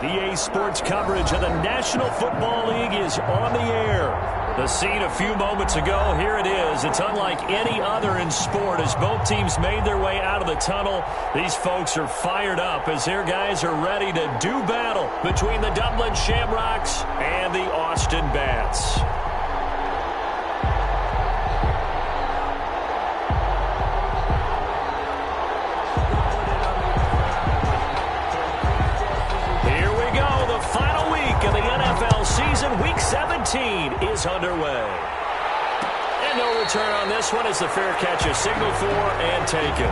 EA Sports coverage of the National Football League is on the air. The scene a few moments ago, here it is. It's unlike any other in sport as both teams made their way out of the tunnel. These folks are fired up as their guys are ready to do battle between the Dublin Shamrocks and the Austin Bats. Season Week 17 is underway. And no return on this one as the fair catch is signaled for and taken.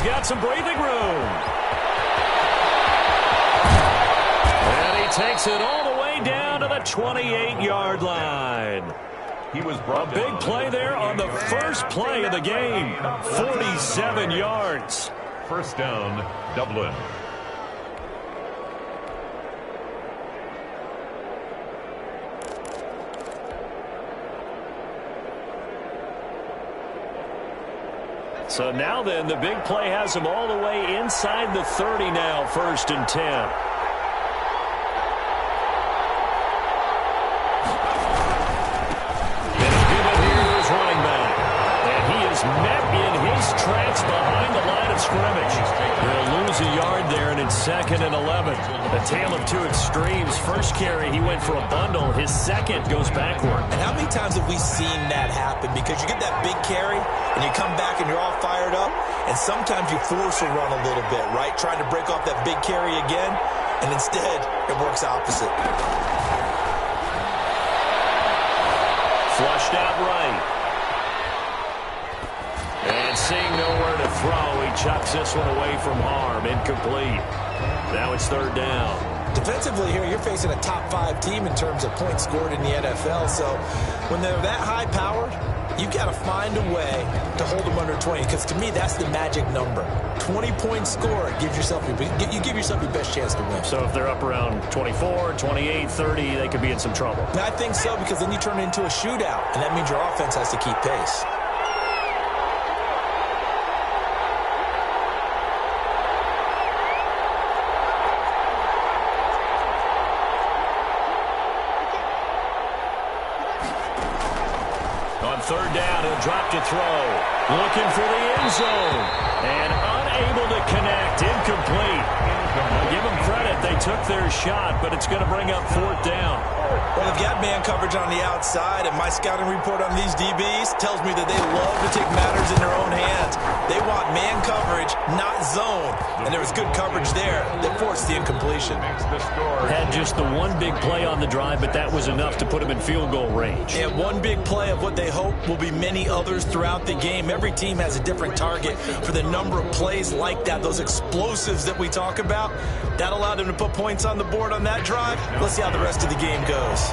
Got some breathing room. And he takes it all the way down to the 28-yard line. He was brought a big play there on the first play of the game. 47 yards. First down, Dublin. So now then, the big play has them all the way inside the 30 now, 1st and 10. And he'll give it here to his running back. And he is met in his tracks behind the line of scrimmage. They'll lose a yard there, and it's 2nd and 11. A tale of two extremes. First carry, he went for a bundle. His second goes backward. And how many times have we seen that happen? Because you get that big carry, and you come back and you're all fired up, and sometimes you force a run a little bit, right? Trying to break off that big carry again, and instead it works opposite. Flushed out right. And seeing nowhere to throw, he chucks this one away from harm. Incomplete. Now it's 3rd down. Defensively here, you're facing a top 5 team in terms of points scored in the NFL. So when they're that high-powered, you've got to find a way to hold them under 20. Because to me, that's the magic number. 20-point score gives yourself you give yourself your best chance to win. So if they're up around 24, 28, 30, they could be in some trouble. I think so, because then you turn it into a shootout, and that means your offense has to keep pace. He'll drop to throw. Looking for the end zone. And unable to connect. Incomplete. Give them credit. They took their shot, but it's going to bring up fourth down. Well, they've got man coverage on the outside, and my scouting report on these DBs tells me that they love to take matters in their own hands. They want man coverage, not zone. And there was good coverage there that forced the incompletion. Had just the one big play on the drive, but that was enough to put him in field goal range. Yeah, one big play of what they hope will be many others throughout the game. Every team has a different target for the number of plays like that, those explosives that we talk about. That allowed them to put points on the board on that drive. Let's see how the rest of the game goes.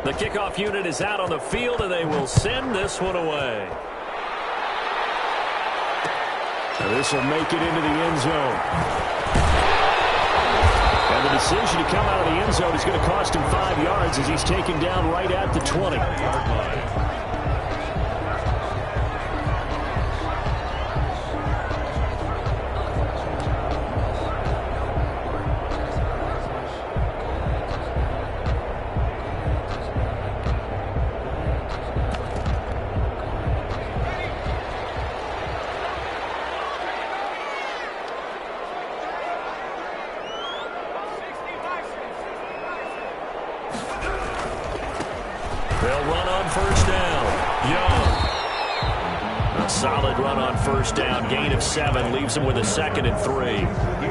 The kickoff unit is out on the field, and they will send this one away. And this will make it into the end zone. And the decision to come out of the end zone is going to cost him 5 yards as he's taken down right at the 20. They'll run on first down. Young. A solid run on first down. Gain of 7 leaves him with a 2nd and 3.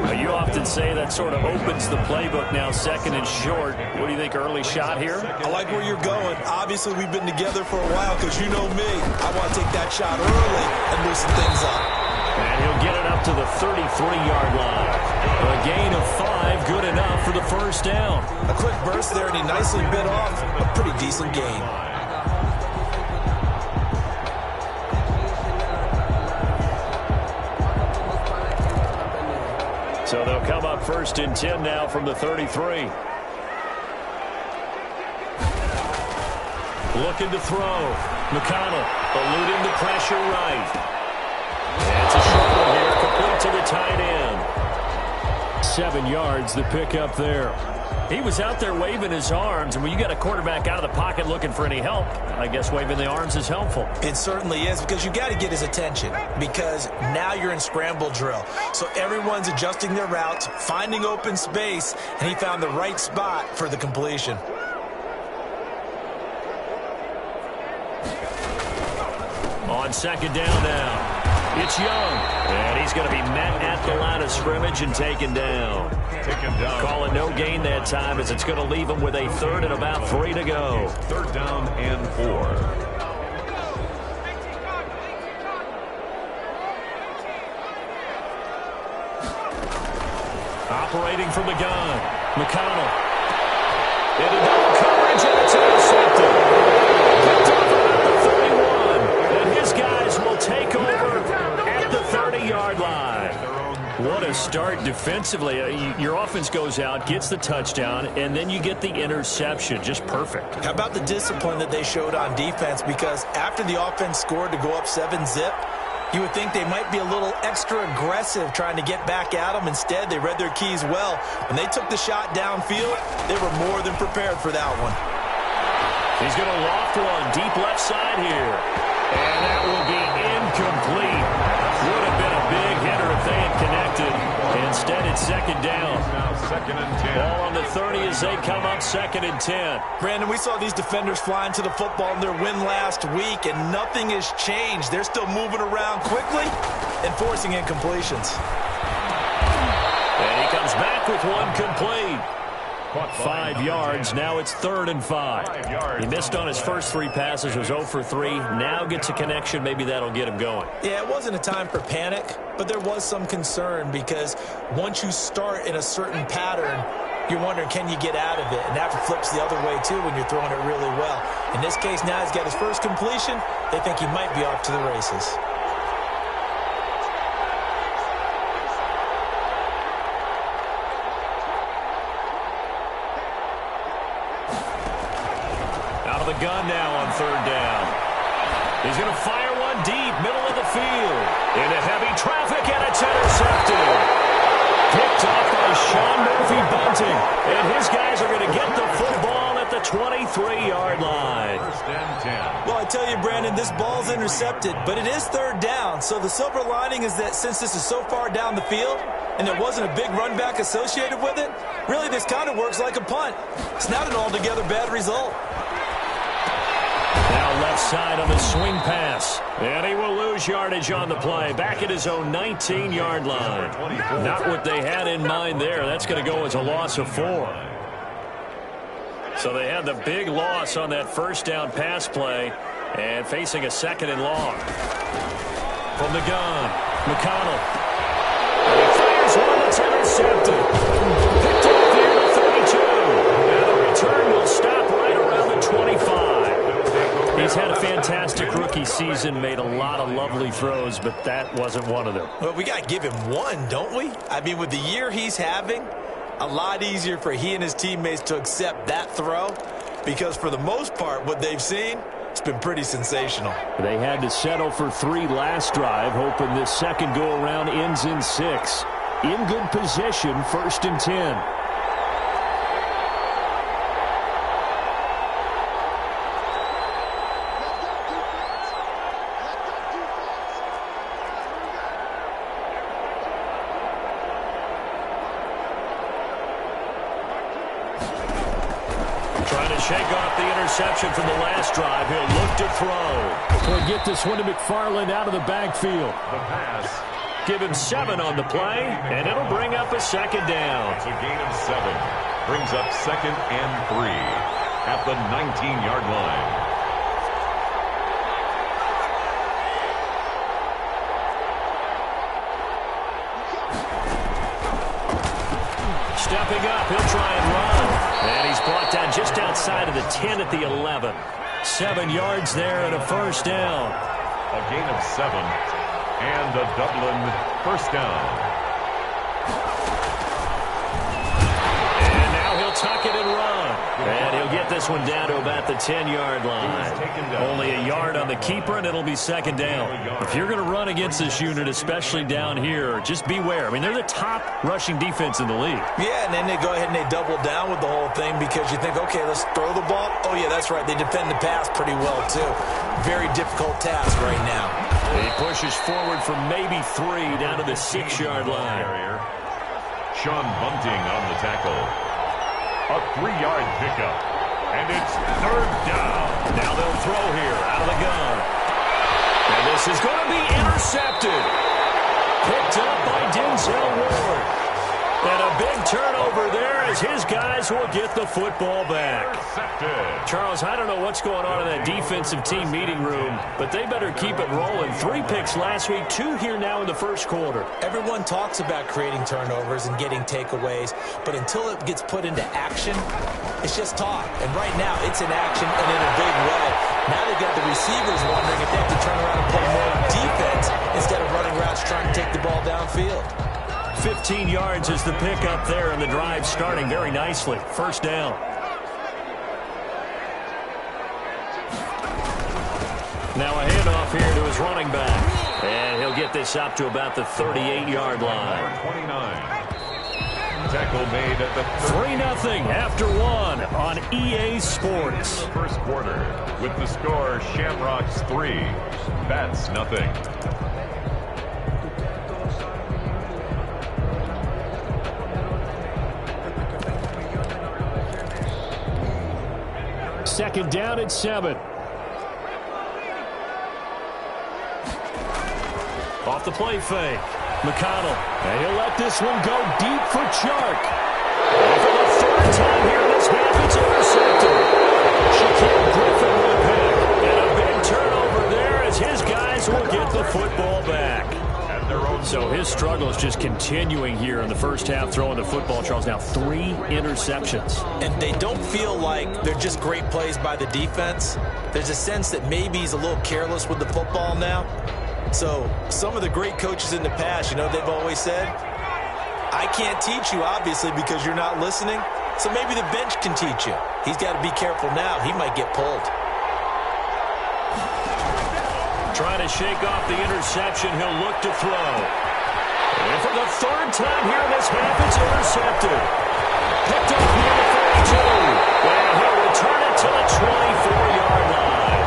Now, you often say that sort of opens the playbook now, 2nd and short. What do you think, early shot here? I like where you're going. Obviously, we've been together for a while because you know me. I want to take that shot early and loosen things up. And he'll get it up to the 33-yard line. A gain of 5, good enough for the first down. A quick burst there, and he nicely bit off a pretty decent gain. So they'll come up 1st and 10 now from the 33. Looking to throw. McConnell eluding the pressure right. It's a short one here, complete to the tight end. 7 yards, the pickup there. He was out there waving his arms, and when you got a quarterback out of the pocket looking for any help, I guess waving the arms is helpful. It certainly is, because you got to get his attention, because now you're in scramble drill. So everyone's adjusting their routes, finding open space, and he found the right spot for the completion. On 2nd down now. It's Young, and he's going to be met at the line of scrimmage and taken down. Call it no gain that time, as it's going to leave him with a 3rd and about 3 to go. 3rd down and 4. Operating from the gun, McConnell. Into double coverage, and it's intercepted. Picked off about the 31, and his guys will take over at the 30-yard line. What a start defensively. Your offense goes out, gets the touchdown, and then you get the interception. Just perfect. How about the discipline that they showed on defense? Because after the offense scored to go up 7-zip, you would think they might be a little extra aggressive trying to get back at them. Instead, they read their keys well. When they took the shot downfield, they were more than prepared for that one. He's going to loft one deep left side here. And that will be incomplete. Would have been a big hitter if they had connected. Instead, it's 2nd down. Now 2nd and 10. Ball on the 30 as they come up 2nd and 10. Brandon, we saw these defenders flying to the football in their win last week, and nothing has changed. They're still moving around quickly and forcing incompletions. And he comes back with one complete. 5 yards. Now it's 3rd and 5. He missed on his first 3 passes, was 0 for 3. Now gets a connection. Maybe that'll get him going. Yeah, it wasn't a time for panic, but there was some concern because once you start in a certain pattern, you're wondering, can you get out of it? And that flips the other way, too, when you're throwing it really well. In this case, now he's got his first completion. They think he might be off to the races. the gun now on third down. He's going to fire one deep, middle of the field. Into heavy traffic, and it's intercepted. Picked off by Sean Murphy-Bunting. And his guys are going to get the football at the 23-yard line. First and 10. Well, I tell you, Brandon, this ball's intercepted, but it is third down. So the silver lining is that since this is so far down the field and there wasn't a big run back associated with it, really this kind of works like a punt. It's not an altogether bad result. Now left side on the swing pass. And he will lose yardage on the play. Back at his own 19-yard line. Not what they had in mind there. That's going to go as a loss of 4. So they had the big loss on that first down pass play and facing a second and long. From the gun, McConnell. He fires one that's intercepted. Picked up there to 32. And the return will stop right around the 25. He's had a fantastic rookie season, made a lot of lovely throws, but that wasn't one of them. Well, we got to give him one, don't we? I mean, with the year he's having, a lot easier for he and his teammates to accept that throw because for the most part, what they've seen, it's been pretty sensational. They had to settle for 3 last drive, hoping this second go-around ends in 6. In good position, 1st and 10. Shake off the interception from the last drive. He'll look to throw. We'll get this one to McFarland out of the backfield. The pass. Give him 7 on the play, and it'll bring up a second down. It's a gain of 7. Brings up 2nd and 3 at the 19-yard line. Stepping up, he'll try and run. And he's brought down just outside of the 10 at the 11. 7 yards there and a first down. A gain of 7 and a Dublin first down. And now he'll tuck it and run. And he'll get this one down to about the 10-yard line. Only a yard on the keeper, and it'll be second down. If you're going to run against this unit, especially down here, just beware. I mean, they're the top rushing defense in the league. Yeah, and then they go ahead and they double down with the whole thing because you think, okay, let's throw the ball. Oh, yeah, that's right. They defend the pass pretty well, too. Very difficult task right now. He pushes forward for maybe 3 down to the 6-yard line. Sean Bunting on the tackle. A 3-yard pickup. And it's third down. Now they'll throw here out of the gun. And this is going to be intercepted. Picked up by Denzel Ward. And a big turnover there as his guys will get the football back. Intercepted. Charles, I don't know what's going on in that defensive team meeting room, but they better keep it rolling. 3 picks last week, 2 here now in the first quarter. Everyone talks about creating turnovers and getting takeaways, but until it gets put into action, it's just talk. And right now, it's in action and in a big way. Now they've got the receivers wondering if they have to turn around and play more defense instead of running routes trying to take the ball downfield. 15 yards is the pickup there, and the drive starting very nicely. First down. Now a handoff here to his running back. And he'll get this up to about the 38-yard line. 29. Tackle made at the 3-0 after 1 on EA Sports. first quarter with the score Shamrocks 3, Bats nothing. Second down at 7. Off the play fake. McConnell. And he'll let this one go deep for Chark. And for the 3rd time here in this half, it's intercepted. Shaquille Griffin with a pick. And a big turnover there as his guys will get the football back. So his struggle is just continuing here in the first half, throwing the football, Charles. Now 3 interceptions. And they don't feel like they're just great plays by the defense. There's a sense that maybe he's a little careless with the football now. So some of the great coaches in the past, you know, they've always said, I can't teach you, obviously, because you're not listening. So maybe the bench can teach you. He's got to be careful now. He might get pulled. Trying to shake off the interception. He'll look to throw. And for the third time here in this half, it's intercepted. Picked up near the 32. And he'll return it to the 24-yard line.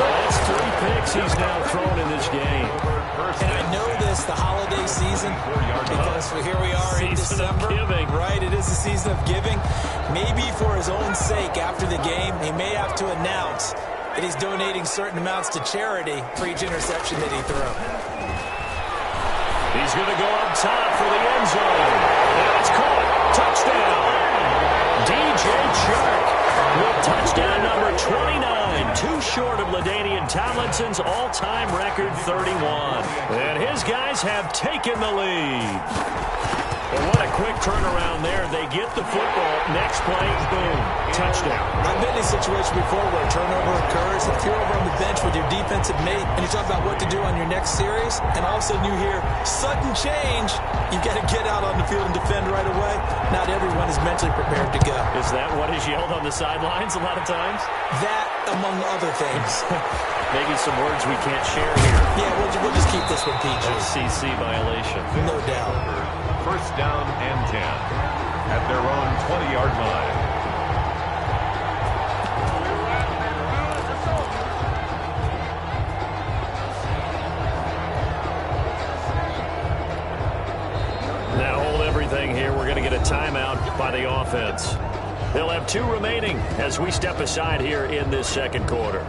That's 3 picks he's now thrown in this game. And I know this, the holiday season, because here we are in December. Right, it is the season of giving. Maybe for his own sake, after the game, he may have to announce that he's donating certain amounts to charity for each interception that he threw. He's going to go up top for the end zone. And it's caught. Touchdown. DJ Chark with touchdown number 29. Too short of LaDainian Tomlinson's all-time record 31. And his guys have taken the lead. And what a quick turnaround there. They get the football. Next play, boom, touchdown. I've been in a situation before where a turnover occurs. If you're over on the bench with your defensive mate and you talk about what to do on your next series, and all of a sudden you hear sudden change, you've got to get out on the field and defend right away. Not everyone is mentally prepared to go. Is that what is yelled on the sidelines a lot of times? That, among other things. Maybe some words we can't share here. Yeah, we'll just keep this one PG. SEC violation. No doubt. First down and 10 at their own 20-yard line. Now hold everything here. We're going to get a timeout by the offense. They'll have 2 remaining as we step aside here in this second quarter.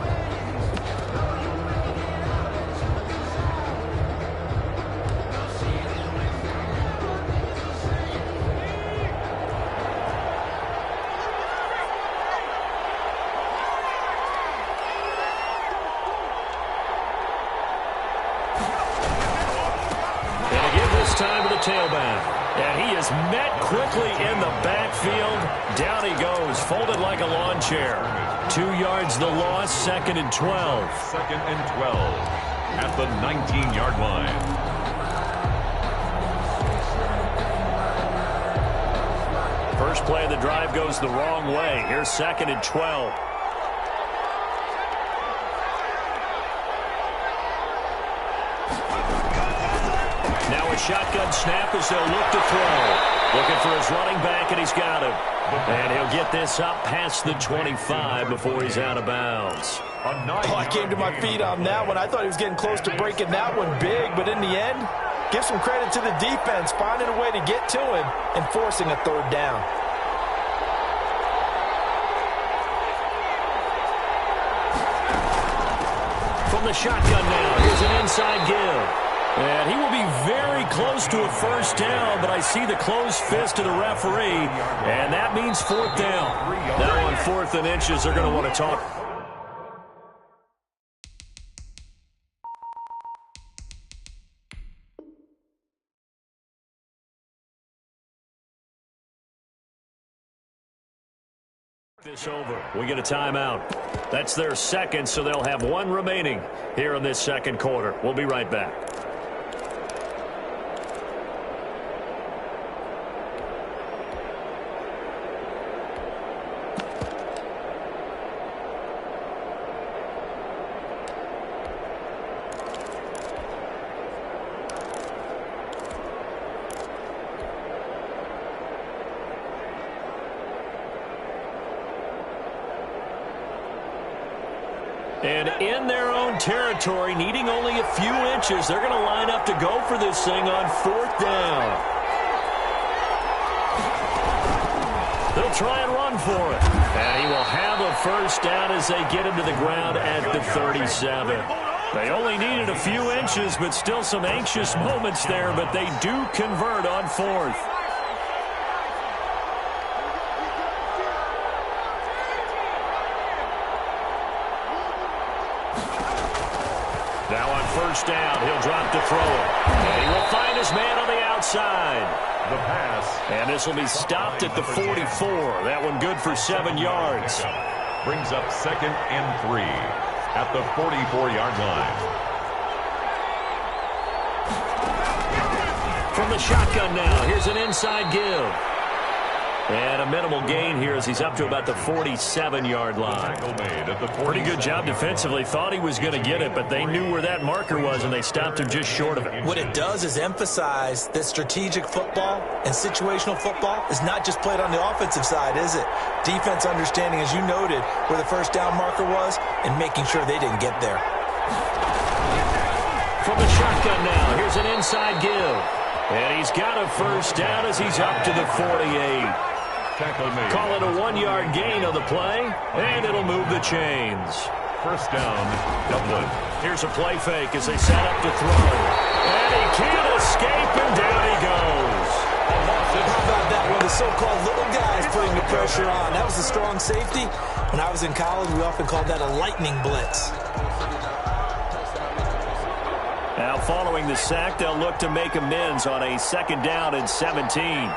Time to the tailback. And he is met quickly in the backfield. Down he goes, folded like a lawn chair. 2 yards the loss, 2nd and 12. 2nd and 12 at the 19-yard line. First play of the drive goes the wrong way. Here's 2nd and 12. Now a shotgun snap as they'll look to throw. Looking for his running back, and he's got him. And he'll get this up past the 25 before he's out of bounds. Oh, I came to my feet on that one. I thought he was getting close to breaking that one big, but in the end, give some credit to the defense, finding a way to get to him and forcing a 3rd down. From the shotgun now, here's an inside give. And he will be very close to a first down, but I see the closed fist of the referee, and that means 4th down. Now on 4th and inches, they're going to want to talk. This over. We get a timeout. That's their 2nd, so they'll have 1 remaining here in this second quarter. We'll be right back. And in their own territory, needing only a few inches, they're going to line up to go for this thing on 4th down. They'll try and run for it. And he will have a first down as they get him to the ground at the 37. They only needed a few inches, but still some anxious moments there, but they do convert on 4th. Now on first down, he'll drop to throw it. And he will find his man on the outside. The pass. And this will be stopped at the 44. That one good for 7 yards. Brings up 2nd and 3 at the 44-yard line. From the shotgun now, here's an inside give. And a minimal gain here as he's up to about the 47-yard line. Pretty good job defensively. Thought he was going to get it, but they knew where that marker was, and they stopped him just short of it. What it does is emphasize that strategic football and situational football is not just played on the offensive side, is it? Defense understanding, as you noted, where the first down marker was and making sure they didn't get there. From the shotgun now, here's an inside give. And he's got a first down as he's up to the 48. Call it a 1-yard gain on the play, and it'll move the chains. First down, Dublin. Here's a play fake as they set up to throw. And he can't escape, and down he goes. How about that one? The so-called little guys putting the pressure on. That was a strong safety. When I was in college, we often called that a lightning blitz. Now, following the sack, they'll look to make amends on a 2nd down and 17.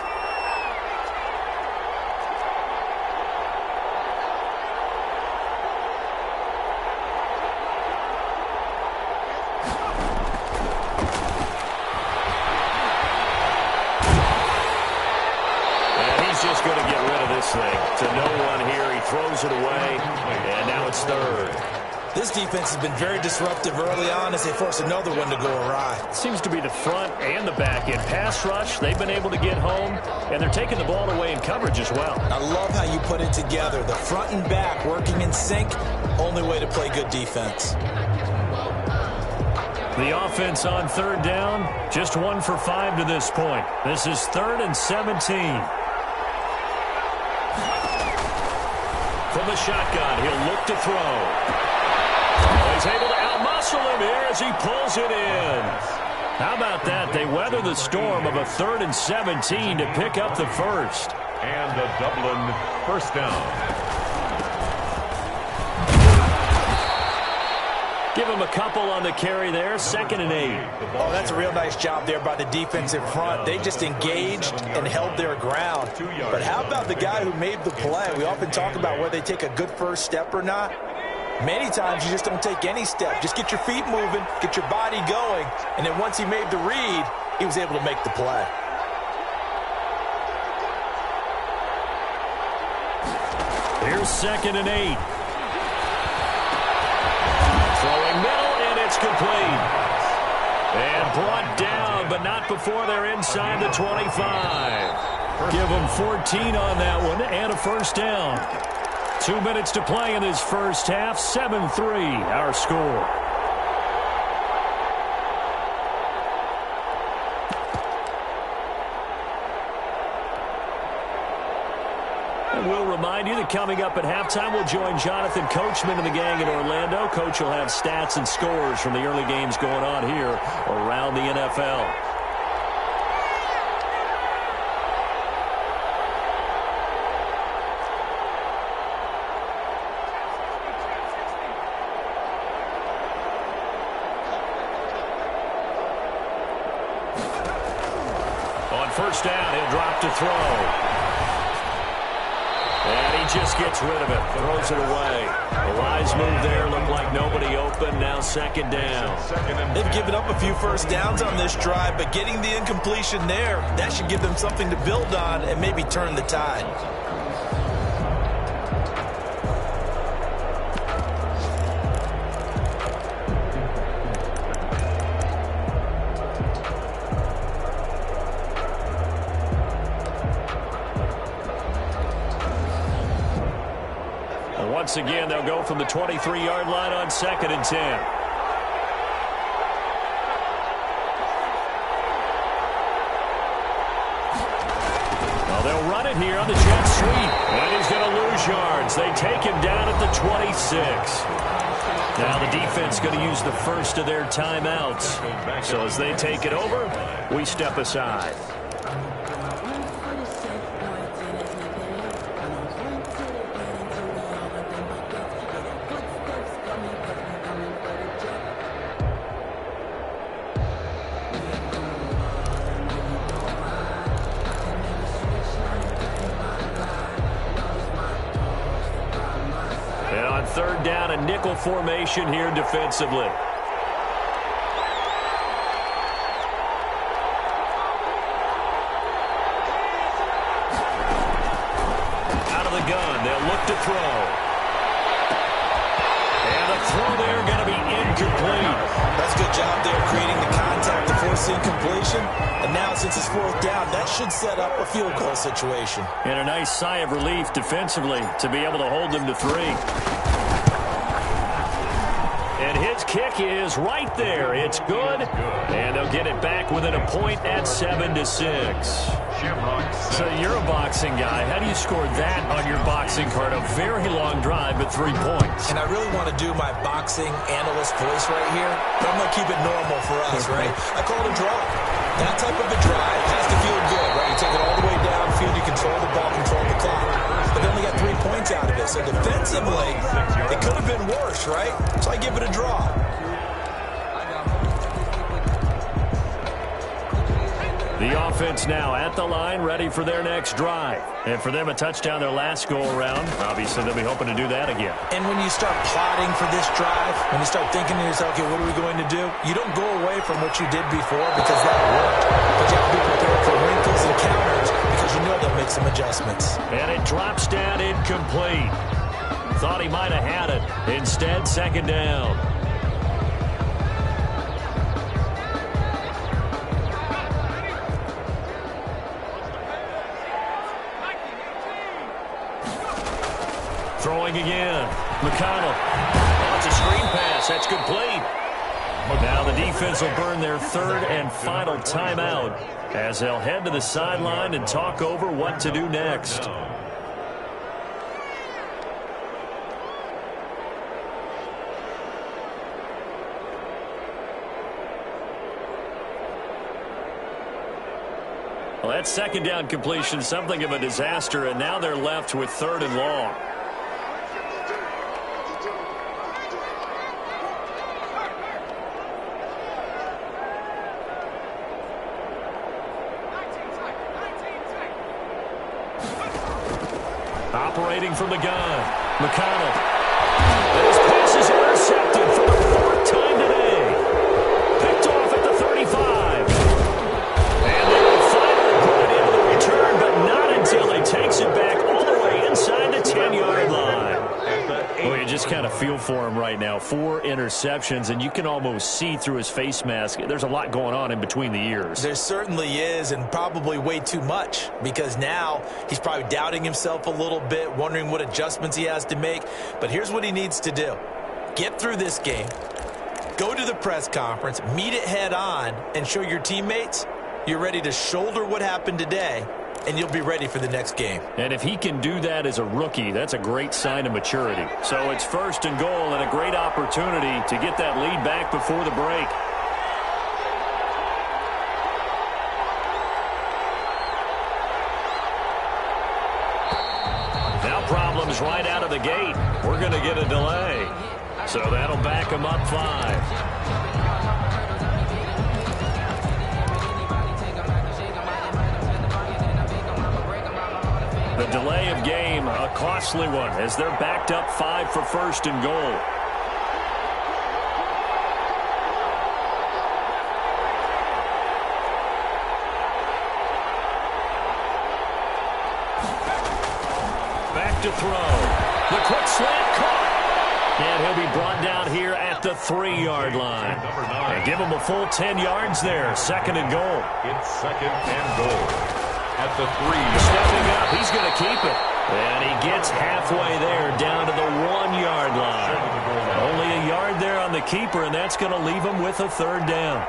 Just going to get rid of this thing. To no one here. He throws it away, and now it's 3rd. This defense has been very disruptive early on as they force another one to go awry. Seems to be the front and the back end. Pass rush, they've been able to get home, and they're taking the ball away in coverage as well. I love how you put it together. The front and back working in sync, only way to play good defense. The offense on 3rd down, just 1 for 5 to this point. This is 3rd and 17. From the shotgun, he'll look to throw. He's able to outmuscle him here as he pulls it in. How about that? They weather the storm of a 3rd and 17 to pick up the first. And a Dublin first down. Give him a couple on the carry there. 2nd and 8. Oh, that's a real nice job there by the defensive front. They just engaged and held their ground. But how about the guy who made the play? We often talk about whether they take a good first step or not. Many times you just don't take any step. Just get your feet moving, get your body going, and then once he made the read, he was able to make the play. Here's 2nd and 8. Throwing middle, and it's complete. And brought down, but not before they're inside the 25. Give them 14 on that one, and a first down. 2 minutes to play in this first half. 7-3, our score. And we'll remind you that coming up at halftime, we'll join Jonathan Coachman and the gang in Orlando. Coach will have stats and scores from the early games going on here around the NFL. On first down, he'll drop to throw. And he just gets rid of it, throws it away. A wise move there, looked like nobody open, now 2nd down. They've given up a few first downs on this drive, but getting the incompletion there, that should give them something to build on and maybe turn the tide. Once again, they'll go from the 23-yard line on 2nd and 10. Well, they'll run it here on the jet sweep. And he's going to lose yards. They take him down at the 26. Now the defense going to use the first of their timeouts. So as they take it over, we step aside. And on 3rd down, a nickel formation here defensively. they'll look to throw. And the throw there going to be incomplete. That's a good job there creating the contact to force incompletion. And now since it's fourth down, that should set up a field goal situation. And a nice sigh of relief defensively to be able to hold them to 3. And his kick is right there. It's good. And they'll get it back within a point at 7-6. Shamrocks. So you're a boxing guy. How do you score that on your boxing card? A very long drive, but 3 points. And I really want to do my boxing analyst voice right here, but I'm going to keep it normal for us, right? I call it a draw. That type of a drive has to feel good, right? You take it all the way downfield, you control the ball, control the clock. But they only got 3 points out of it. So defensively, it could have been worse, right? So I give it a draw. The offense now at the line, ready for their next drive. And for them, a touchdown their last go-around. Obviously, they'll be hoping to do that again. And when you start plotting for this drive, when you start thinking to yourself, okay, what are we going to do? You don't go away from what you did before because that worked. But you have to be prepared for wrinkles and counters because you know they'll make some adjustments. And it drops down incomplete. Thought he might have had it. Instead, second down. Throwing again. McConnell. Oh, it's a screen pass. That's complete. Now the defense will burn their third and final timeout as they'll head to the sideline and talk over what to do next. Well, that second down completion, something of a disaster, and now they're left with 3rd and long. Operating from the gun, McConnell. And his pass is intercepted for the 4th time today. Picked off at the 35. And they will finally put it into the return, but not until he takes it back all the way inside the 10-yard line. Well, you just kind of feel for him right now. 4 interceptions, and you can almost see through his face mask. There's a lot going on in between the ears. There certainly is, and probably way too much, because now he's probably doubting himself a little bit, wondering what adjustments he has to make. But here's what he needs to do. Get through this game, go to the press conference, meet it head on, and show your teammates you're ready to shoulder what happened today, and you'll be ready for the next game. And if he can do that as a rookie, that's a great sign of maturity. So it's 1st and goal and a great opportunity to get that lead back before the break. Now problems right out of the gate. We're going to get a delay. So that'll back him up 5. The delay of game, a costly one, as they're backed up 5 for 1st and goal. Back to throw. The quick slant caught. And he'll be brought down here at the 3-yard line. And give him a full 10 yards there. 2nd and goal. It's 2nd and goal. At the 3. Stepping up, he's going to keep it. And he gets halfway there down to the 1-yard line. Only a yard there on the keeper, and that's going to leave him with a 3rd down.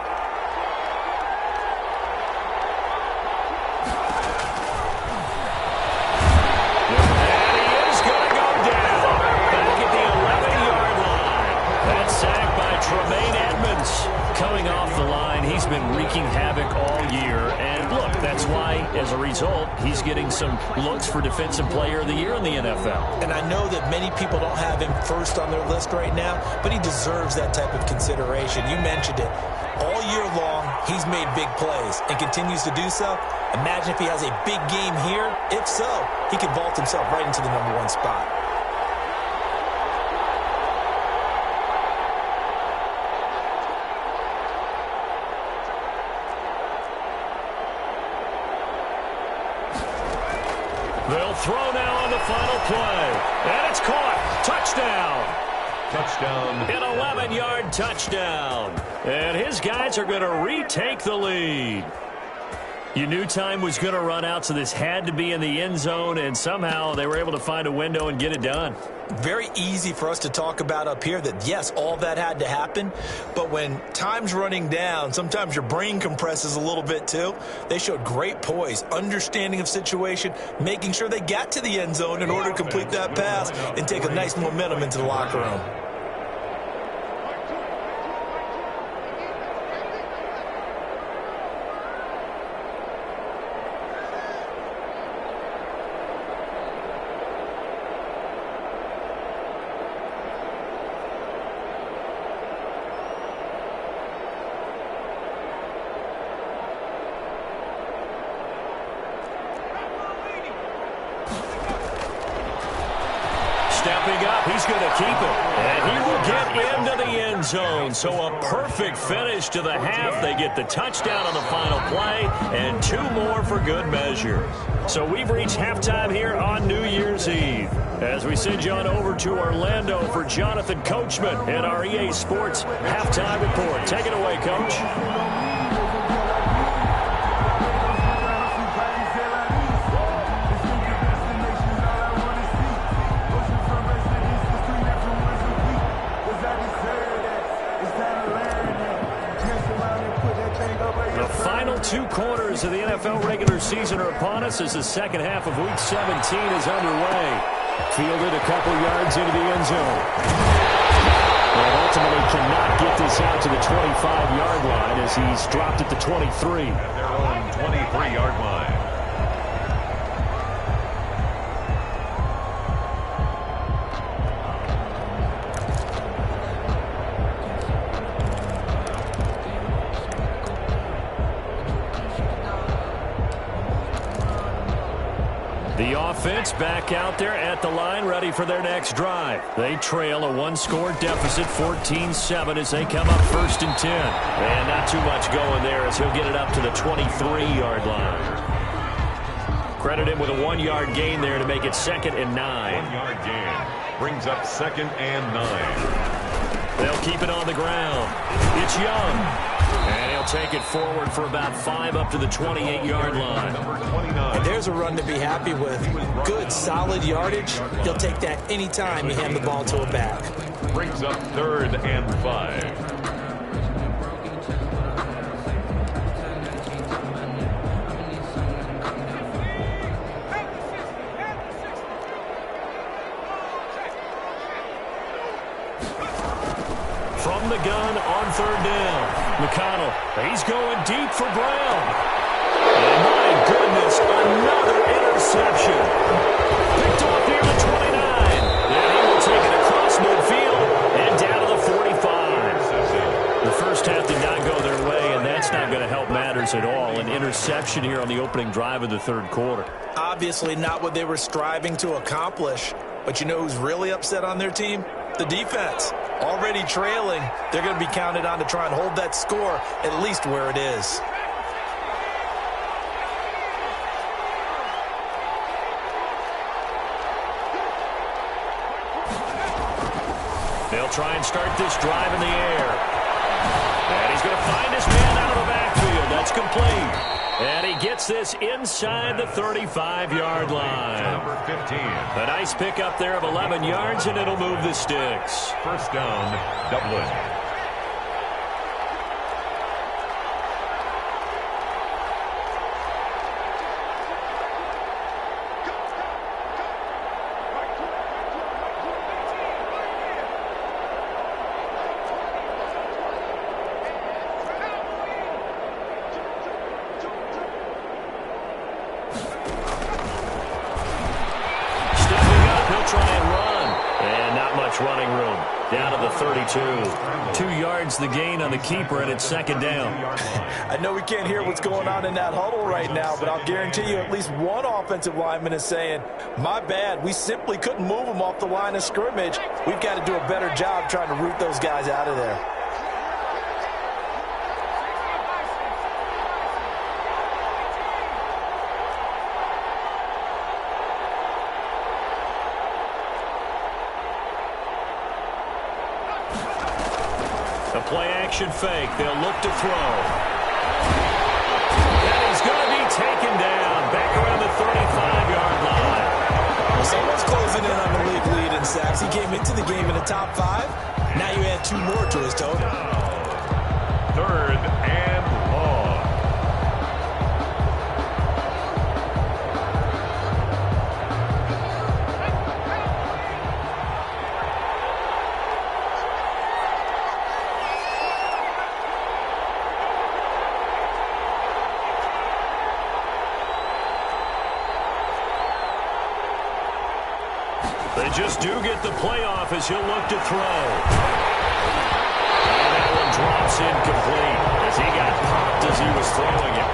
And he is going to go down. Back at the 11-yard line. That sack by Tremaine Edmonds. Coming off the line, he's been wreaking havoc all year. And look, that's why, as a result, he's getting some looks for Defensive Player of the Year in the NFL. And I know that many people don't have him first on their list right now, but he deserves that type of consideration. You mentioned it. All year long, he's made big plays and continues to do so. Imagine if he has a big game here. If so, he could vault himself right into the #1 spot. They'll throw now on the final play. And it's caught. Touchdown. Touchdown. An 11-yard touchdown. And his guys are going to retake the lead. You knew time was going to run out, so this had to be in the end zone, and somehow they were able to find a window and get it done. Very easy for us to talk about up here that, yes, all that had to happen, but when time's running down, sometimes your brain compresses a little bit too. They showed great poise, understanding of situation, making sure they got to the end zone in order to complete that pass and take a nice momentum into the locker room. Stepping up, he's going to keep it. And he will get into the end zone. So a perfect finish to the half. They get the touchdown on the final play, and 2 more for good measure. So we've reached halftime here on New Year's Eve. As we send you on over to Orlando for Jonathan Coachman and our EA Sports Halftime Report. Take it away, Coach. The final 2 quarters of the NFL regular season are upon us as the second half of Week 17 is underway. Fielded a couple yards into the end zone. And ultimately cannot get this out to the 25-yard line as he's dropped at the 23. At their own 23-yard line. The offense back out there at the line, ready for their next drive. They trail a 1-score deficit, 14-7, as they come up 1st and 10. And not too much going there as he'll get it up to the 23-yard line. Credit him with a 1-yard gain there to make it 2nd and 9. 1-yard gain brings up 2nd and 9. They'll keep it on the ground. It's Young. And he'll take it forward for about 5 up to the 28-yard line. Number 29. And there's a run to be happy with. Good, solid yardage. He'll take that anytime you hand the ball to a back. Brings up 3rd and 5. From the gun on 3rd down. McConnell, he's going deep for Brown. And my goodness, another interception. Picked off near the 29. And he will take it across midfield and down to the 45. The first half did not go their way, and that's not going to help matters at all. An interception here on the opening drive of the 3rd quarter. Obviously not what they were striving to accomplish. But you know who's really upset on their team? The defense. Already trailing, they're going to be counted on to try and hold that score at least where it is. They'll try and start this drive in the air. And he's going to find his man out of the backfield. That's complete. And he gets this inside the 35-yard line. Number 15. A nice pickup there of 11 yards, and it'll move the sticks. 1st down, Dublin. Running room down to the 32. 2 yards the gain on the keeper, and it's 2nd down. I know we can't hear what's going on in that huddle right now, but I'll guarantee you at least one offensive lineman is saying, my bad, we simply couldn't move them off the line of scrimmage. We've got to do a better job trying to root those guys out of there. play action fake. They'll look to throw. And he's going to be taken down back around the 35-yard line. Well, someone's closing in on the league lead in sacks. He came into the game in the top 5. Now you add 2 more to his total. 3rd and long. They just do get the playoff as he'll look to throw. And that one drops incomplete as he got popped as he was throwing it.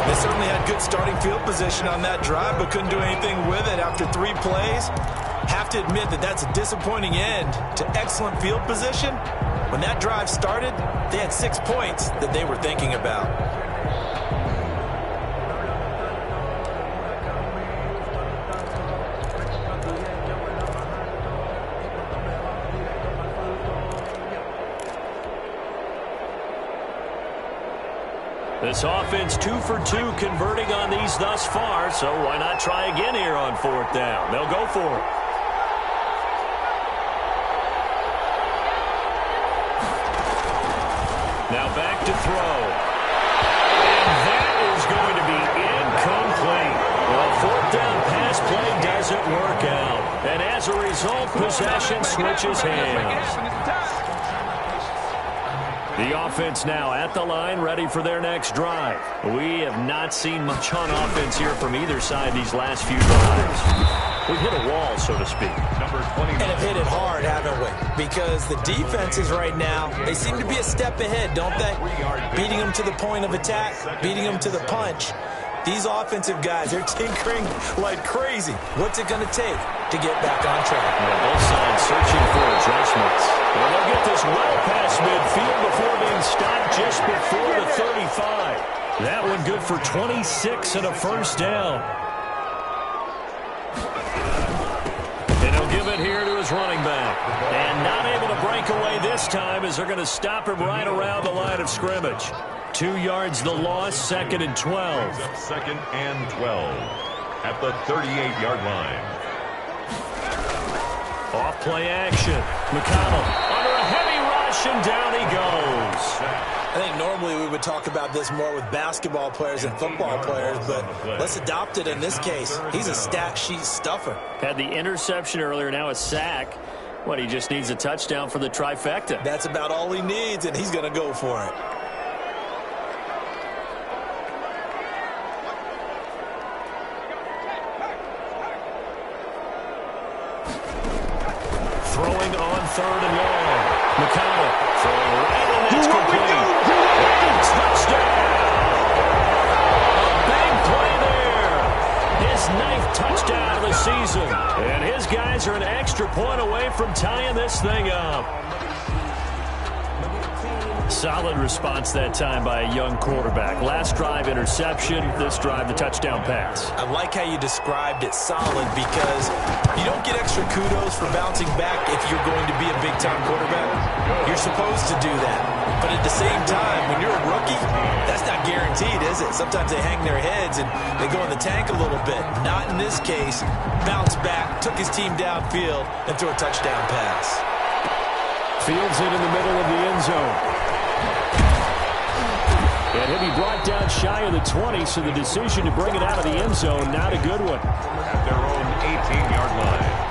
They certainly had good starting field position on that drive, but couldn't do anything with it after 3 plays. Have to admit that that's a disappointing end to excellent field position. When that drive started, they had 6 points that they were thinking about. This offense 2 for 2 converting on these thus far, so why not try again here on 4th down? They'll go for it. Now back to throw. And that is going to be incomplete. Well, 4th down pass play doesn't work out. And as a result, possession switches hands. The offense now at the line, ready for their next drive. We have not seen much on offense here from either side these last few drives. We've hit a wall, so to speak. Number 20. And have hit it hard, haven't we? Because the defenses right now, they seem to be a step ahead, don't they? Beating them to the point of attack, beating them to the punch. These offensive guys, they're tinkering like crazy. What's it going to take to get back on track? Yeah, both sides searching for adjustments. Well, they'll get this well past midfield before being stopped just before the 35. That one good for 26 and a first down. And he'll give it here to his running back. And not able to break away this time as they're going to stop him right around the line of scrimmage. 2 yards the loss, 2nd and 12. 2nd and 12 at the 38-yard line. Off play action. McConnell under a heavy rush, and down he goes. I think normally we would talk about this more with basketball players and football players, but let's adopt it in this case. He's a stat sheet stuffer. Had the interception earlier, now a sack. What, he just needs a touchdown for the trifecta. That's about all he needs, and he's going to go for it. Throwing on 3rd and long. McConnell throwing right, and that's complete. And touchdown! A big play there. His 9th touchdown of the season. And his guys are an extra point away from tying this thing up. Solid response that time by a young quarterback. Last drive, interception. This drive, the touchdown pass. I like how you described it solid because you don't get extra kudos for bouncing back if you're going to be a big-time quarterback. You're supposed to do that. But at the same time, when you're a rookie, that's not guaranteed, is it? Sometimes they hang their heads and they go in the tank a little bit. Not in this case. Bounce back, took his team downfield, and threw a touchdown pass. Fields it in the middle of the end zone. And he'll be brought down shy of the 20, so the decision to bring it out of the end zone, not a good one. At their own 18-yard line.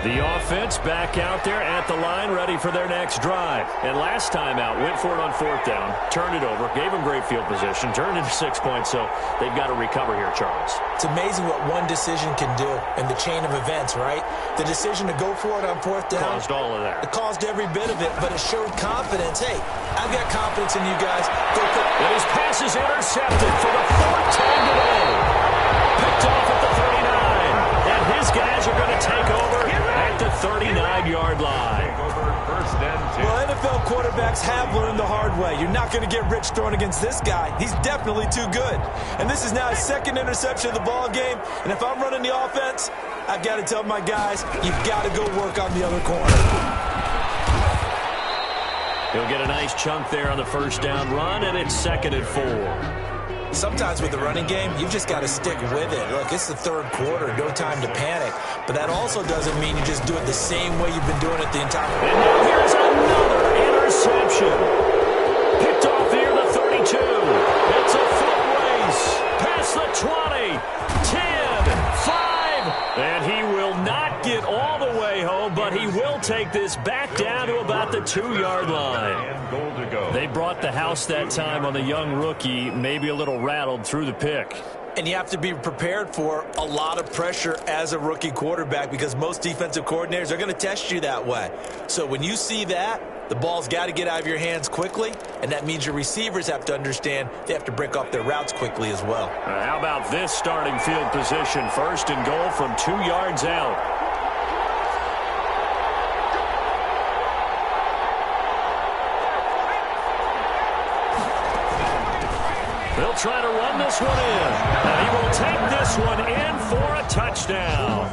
The offense back out there at the line, ready for their next drive. And last time out, went for it on 4th down, turned it over, gave them great field position, turned into 6 points, so they've got to recover here, Charles. It's amazing what one decision can do in the chain of events, right? The decision to go for it on 4th down. Caused all of that. It caused every bit of it, but it showed confidence. Hey, I've got confidence in you guys. Go put. And his pass is intercepted for the 4th time today. Picked off at the 39. And his guys are going to take over at the 39-yard line. first and 10. Well, NFL quarterbacks have learned the hard way. You're not going to get rich throwing against this guy. He's definitely too good. And this is now his second interception of the ball game. And if I'm running the offense, I've got to tell my guys, you've got to go work on the other corner. He'll get a nice chunk there on the first down run, and it's 2nd and 4. Sometimes with the running game, you've just got to stick with it. Look, it's the third quarter, no time to panic. But that also doesn't mean you just do it the same way you've been doing it the entire And now here's another interception. Picked off here the 32. It's a foot race. Past the 20, 10, 5. And he will not get all the way home, but he will take this back down to about the 2-yard line. And goal to go. They brought the house that time on the young rookie, maybe a little rattled through the pick. And you have to be prepared for a lot of pressure as a rookie quarterback because most defensive coordinators are going to test you that way. So when you see that, the ball's got to get out of your hands quickly, and that means your receivers have to understand they have to break off their routes quickly as well. How about this starting field position? 1st and goal from 2 yards out. They'll try to run this one in. And he will take this one in for a touchdown.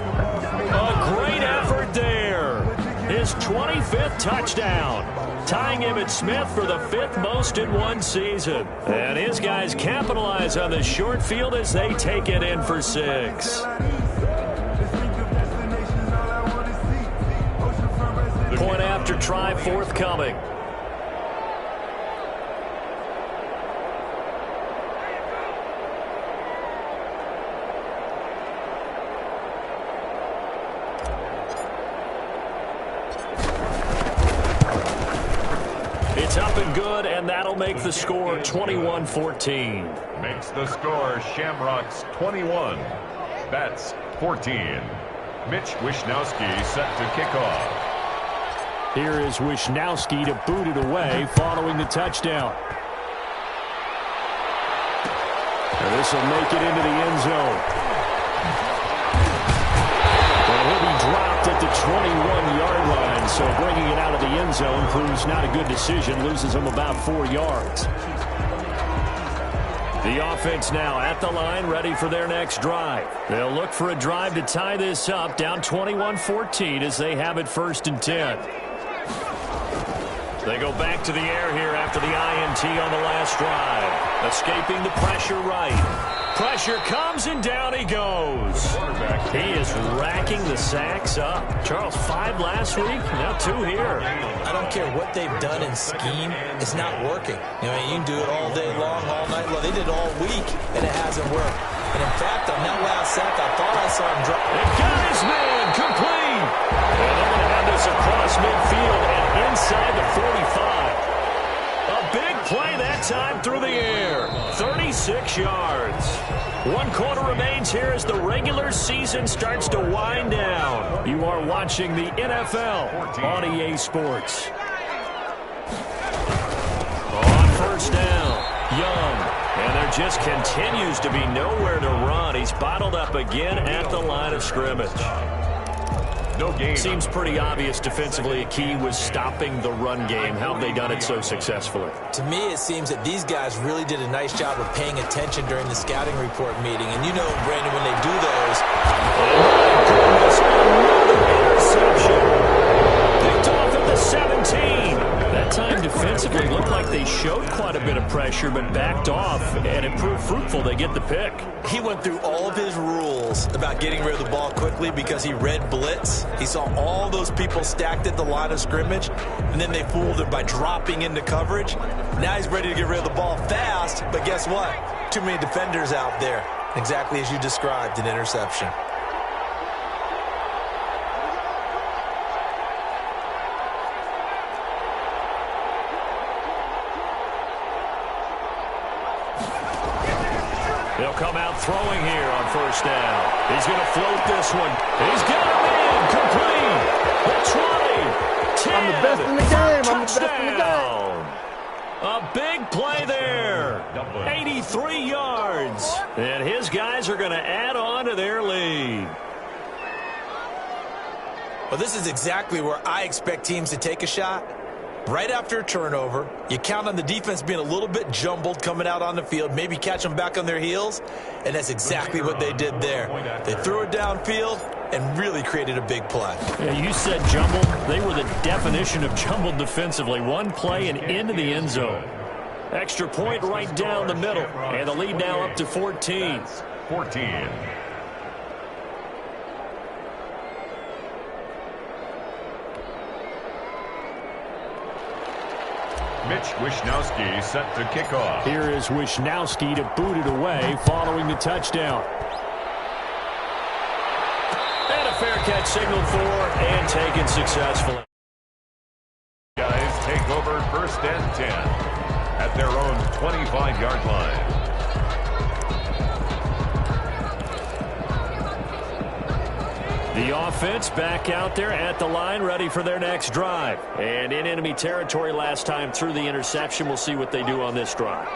A great effort there. His 25th touchdown. Tying Emmitt Smith for the 5th most in one season. And his guys capitalize on the short field as they take it in for 6. Point after try forthcoming. It's up and good, and that'll make the score 21-14. Makes the score Shamrocks 21. Bats 14. Mitch Wishnowsky set to kick off. Here is Wishnowsky to boot it away following the touchdown. And this will make it into the end zone. And he'll be dropped at the 21-yard line, so bringing it out of the end zone proves not a good decision, loses him about 4 yards. The offense now at the line, ready for their next drive. They'll look for a drive to tie this up, down 21-14 as they have it 1st and 10. They go back to the air here after the INT on the last drive. Escaping the pressure right. Pressure comes and down he goes. He is racking the sacks up. Charles, 5 last week, now 2 here. I don't care what they've done in scheme, it's not working. You can do it all day long, all night long. They did it all week, and it hasn't worked. And in fact, on that last sack, I thought I saw him drop. It got his man complete. And they're going to have this across midfield and inside the 45. A big play that time through the air. 36 yards. 1 quarter remains here as the regular season starts to wind down. You are watching the NFL on EA Sports. On 1st down, Young. And there just continues to be nowhere to run. He's bottled up again at the line of scrimmage. No gain. Seems pretty obvious defensively. A key was stopping the run game. How have they done it so successfully? To me, it seems that these guys really did a nice job of paying attention during the scouting report meeting. And you know, Brandon, when they do those... Oh, my goodness, another interception. Picked off at the 17. That time defensively looked like they showed quite a bit of pressure, but backed off, and it proved fruitful. They get the pick. He went through all of his rules about getting rid of the ball quickly because he read blitz. He saw all those people stacked at the line of scrimmage, and then they fooled him by dropping into coverage. Now he's ready to get rid of the ball fast, but guess what? Too many defenders out there. Exactly as you described, an interception. They'll come out throwing here on 1st down. He's going to float this one. He's got him in. Complete. The 20. 10. I'm the best in the game. I'm the best in the Touchdown. A big play there. 83 yards. And his guys are going to add on to their lead. Well, this is exactly where I expect teams to take a shot. Right after a turnover, you count on the defense being a little bit jumbled coming out on the field, maybe catch them back on their heels, and that's exactly what they did there. They threw it downfield and really created a big play. Yeah, you said jumbled. They were the definition of jumbled defensively. One play and into the end zone. Extra point right down the middle, and the lead now up to 14. 14. Mitch Wishnowsky set to kick off. Here is Wishnowsky to boot it away following the touchdown. And a fair catch signaled for and taken successfully. Guys take over first and 10 at their own 25-yard line. The offense back out there at the line, ready for their next drive. And in enemy territory last time through the interception. We'll see what they do on this drive.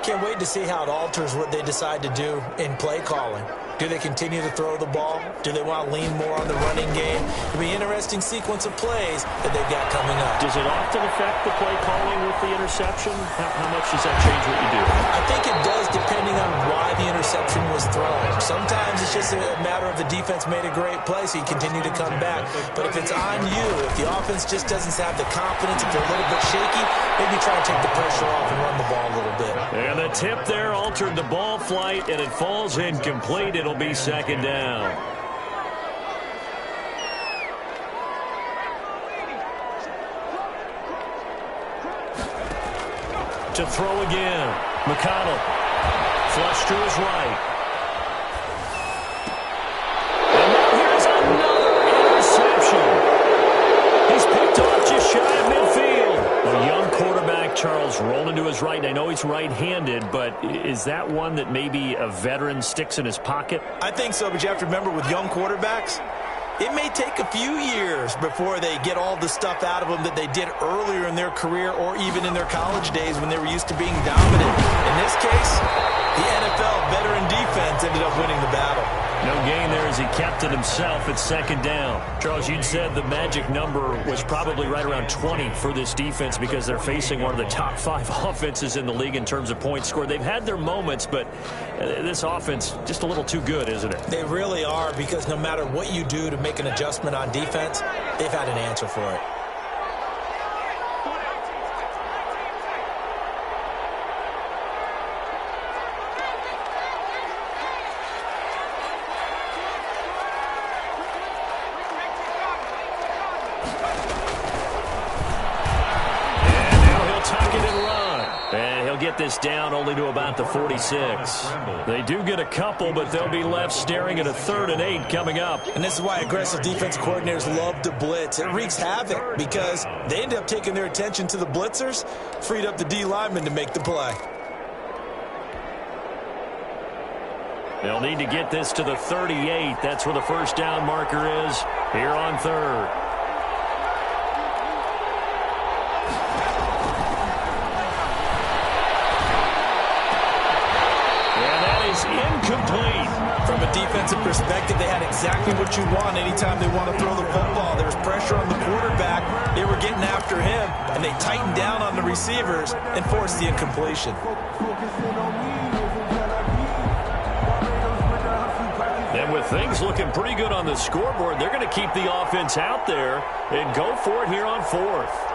Can't wait to see how it alters what they decide to do in play calling. Do they continue to throw the ball? Do they want to lean more on the running game? It'll be an interesting sequence of plays that they've got coming up. Does it often affect the play calling with the interception? How much does that change what you do? I think it does, depending on why the interception was thrown. Sometimes it's just a matter of the defense made a great play, so you continue to come back. But if it's on you, if the offense just doesn't have the confidence, if they're a little bit shaky, maybe try to take the pressure off and run the ball a little bit. And the tip there altered the ball flight, and it falls incomplete. It'll be second down. To throw again. McConnell. Flush to his right. And now here's another interception. He's picked off just shy of midfield. A young quarterback, Charles, rolling to his right. I know he's right-handed, but is that one that maybe a veteran sticks in his pocket? I think so, but you have to remember with young quarterbacks, it may take a few years before they get all the stuff out of them that they did earlier in their career or even in their college days when they were used to being dominant. In this case, the NFL veteran defense ended up winning the battle. No gain there as he kept it himself at second down. Charles, you'd said the magic number was probably right around 20 for this defense because they're facing one of the top 5 offenses in the league in terms of points scored. They've had their moments, but this offense just a little too good, isn't it? They really are, because no matter what you do to make an adjustment on defense, they've had an answer for it. Get this down only to about the 46. They do get a couple, but they'll be left staring at a 3rd and 8 coming up. And this is why aggressive defense coordinators love to blitz. It wreaks havoc because they end up taking their attention to the blitzers, freed up the D lineman to make the play. They'll need to get this to the 38. That's where the first down marker is here on 3rd. Incomplete. From a defensive perspective, they had exactly what you want anytime they want to throw the football. There was pressure on the quarterback. They were getting after him, and they tightened down on the receivers and forced the incompletion. And with things looking pretty good on the scoreboard, they're going to keep the offense out there and go for it here on 4th.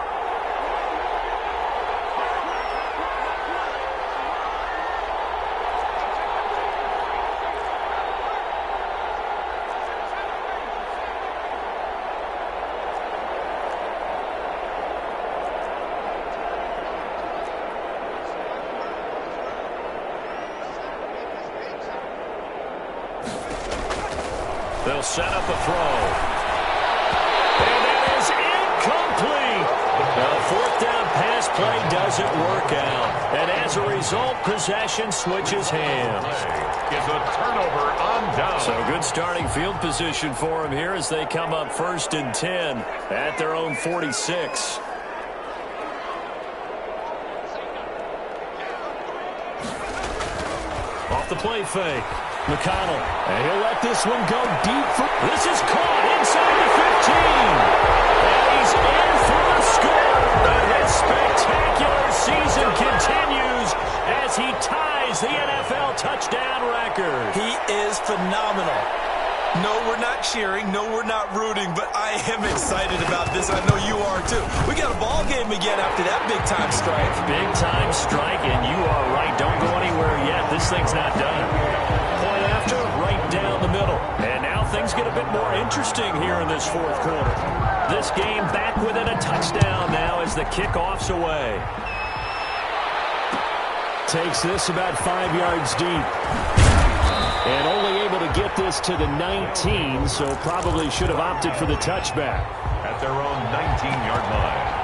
They'll set up a throw. And that is incomplete. The 4th down pass play doesn't work out. And as a result, possession switches hands. Is a turnover on down. So good starting field position for them here as they come up 1st and 10 at their own 46. Off the play fake. McConnell, and he'll let this one go deep. This is caught inside the 15. And he's in for the score. And his spectacular season continues as he ties the NFL touchdown record. He is phenomenal. No, we're not cheering. No, we're not rooting. But I am excited about this. I know you are, too. We got a ball game again after that big-time strike. Big-time strike, and you are right. Don't go anywhere yet. This thing's not done. Point after, right down the middle. And now things get a bit more interesting here in this fourth quarter. This game back within a touchdown now as the kickoff's away. Takes this about 5 yards deep. And only able to get this to the 19, so probably should have opted for the touchback. At their own 19-yard line.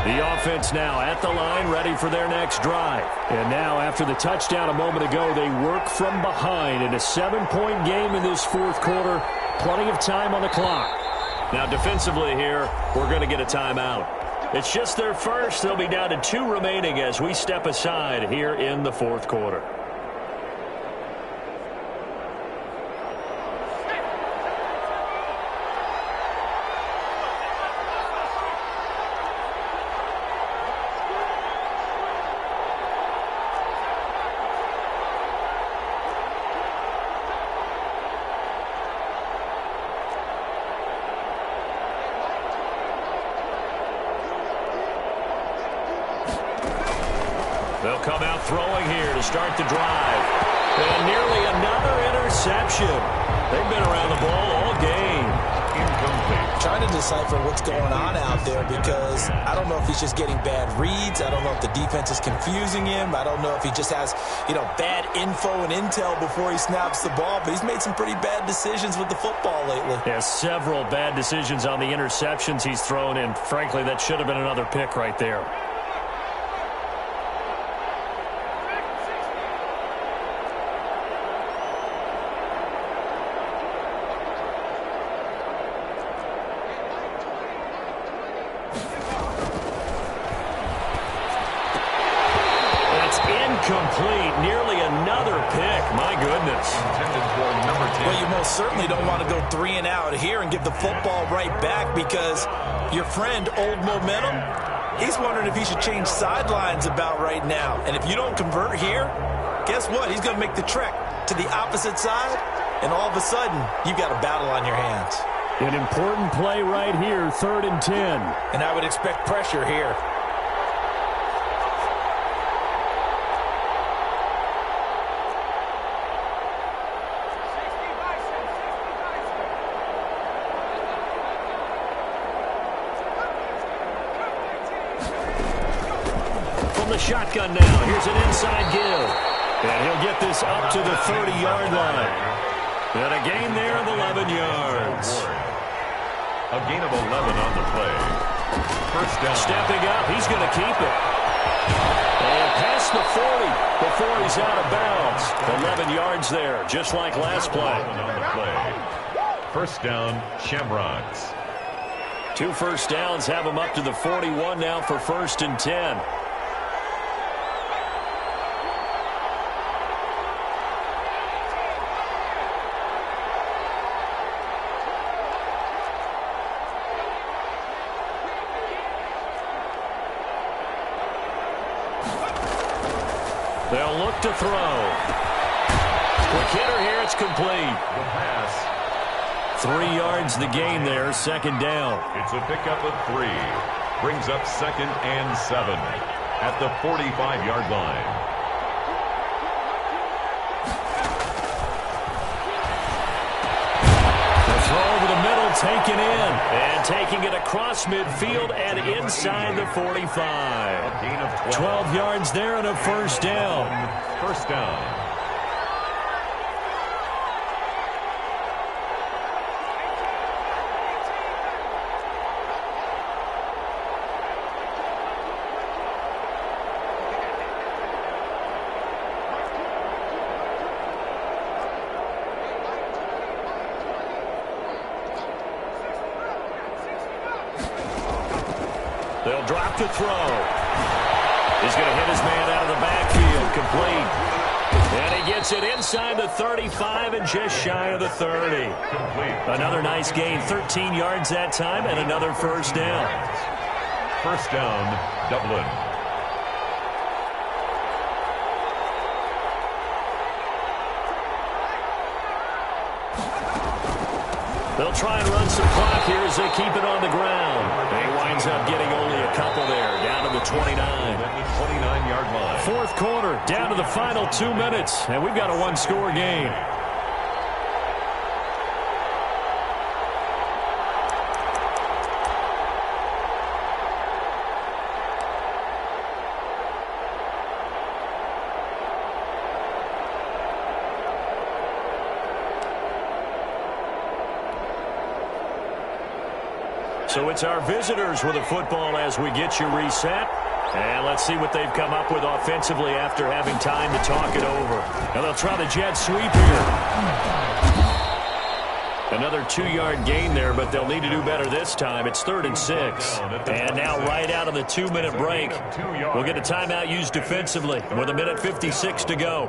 The offense now at the line, ready for their next drive. And now, after the touchdown a moment ago, they work from behind in a 7-point game in this fourth quarter. Plenty of time on the clock. Now, defensively here, we're going to get a timeout. It's just their first. They'll be down to 2 remaining as we step aside here in the fourth quarter. They'll come out throwing here to start the drive. And nearly another interception. They've been around the ball all game. Incomplete. Trying to decipher what's going on out there because I don't know if he's just getting bad reads. I don't know if the defense is confusing him. I don't know if he just has, bad info and intel before he snaps the ball. But he's made some pretty bad decisions with the football lately. Yeah, several bad decisions on the interceptions he's thrown in. Frankly, that should have been another pick right there. Complete, nearly another pick. My goodness. Intended for number 10. Well, you most certainly don't want to go 3 and out here and give the football right back because your friend, Old Momentum, he's wondering if he should change sidelines about right now. And if you don't convert here, guess what? He's going to make the trek to the opposite side, and all of a sudden, you've got a battle on your hands. An important play right here, 3rd and 10. And I would expect pressure here. Shotgun now. Here's an inside give. And he'll get this up to the 30-yard line. And a gain there of 11 yards. A gain of 11 on the play. First down. Stepping up. He's going to keep it. And past the 40 before he's out of bounds. 11 yards there, just like last play. On the play. First down, Shamrocks. 2 first downs have him up to the 41 now for 1st and 10. They'll look to throw. Quick hitter here, it's complete. The pass. 3 yards the gain there, 2nd down. It's a pickup of 3. Brings up 2nd and 7 at the 45-yard line. The throw over the middle, taken in. And taking it across midfield and inside the 45. A gain of 12 yards there and a 1st down. First down. They'll drop to throw. He's going to hit his man out of the backfield. Complete. And he gets it inside the 35 and just shy of the 30. Another nice gain. 13 yards that time and another first down. First down, Dublin. They'll try and run some clock here as they keep it on the ground. He winds up getting only a couple there, down to the 29. 29-yard line. Fourth quarter, down to the final 2 minutes, and we've got a one-score game. So it's our visitors with the football as we get you reset. And let's see what they've come up with offensively after having time to talk it over. And they'll try the jet sweep here. Another 2-yard gain there, but they'll need to do better this time. It's 3rd and 6. And now right out of the 2-minute break, we'll get a timeout used defensively with 1:56 to go.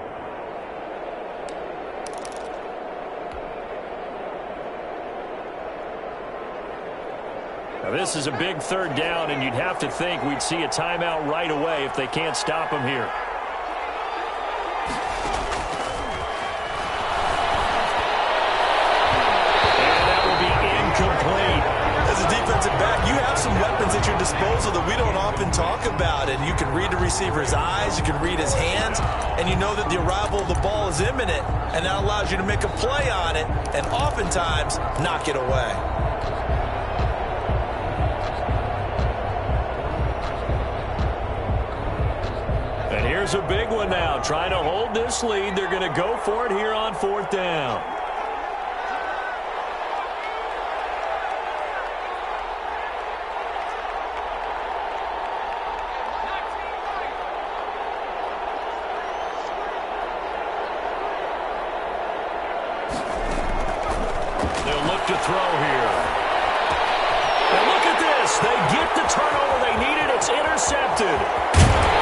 Now this is a big 3rd down, and you'd have to think we'd see a timeout right away if they can't stop him here. And that will be incomplete. As a defensive back, you have some weapons at your disposal that we don't often talk about. And you can read the receiver's eyes, you can read his hands, and you know that the arrival of the ball is imminent. And that allows you to make a play on it and oftentimes knock it away. And here's a big one now. Trying to hold this lead. They're going to go for it here on 4th down. They'll look to throw here. And look at this. They get the turnover they needed. It's intercepted.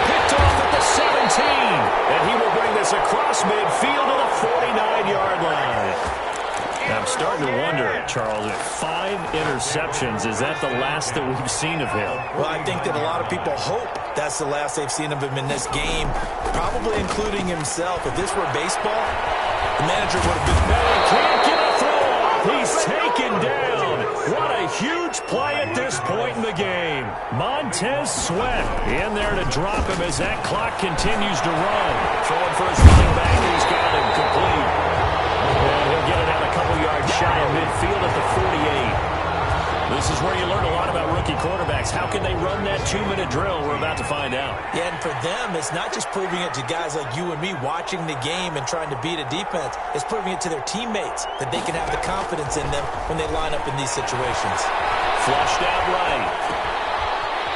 Picked off at the 17. And he will bring this across midfield to the 49-yard line. I'm starting to wonder, Charles, if 5 interceptions, is that the last that we've seen of him? Well, I think that a lot of people hope that's the last they've seen of him in this game, probably including himself. If this were baseball, the manager would have been... Can't get a throw off. He's taken down. What a huge play at this point in the game. Montez Sweat in there to drop him as that clock continues to run. Throwing for his running back. He's got him complete. And he'll get it out a couple yards shy of midfield at the 48. This is where you learn a lot about rookie quarterbacks. How can they run that 2-minute drill? We're about to find out. Yeah, and for them, it's not just proving it to guys like you and me watching the game and trying to beat a defense. It's proving it to their teammates that they can have the confidence in them when they line up in these situations. Flushed out right.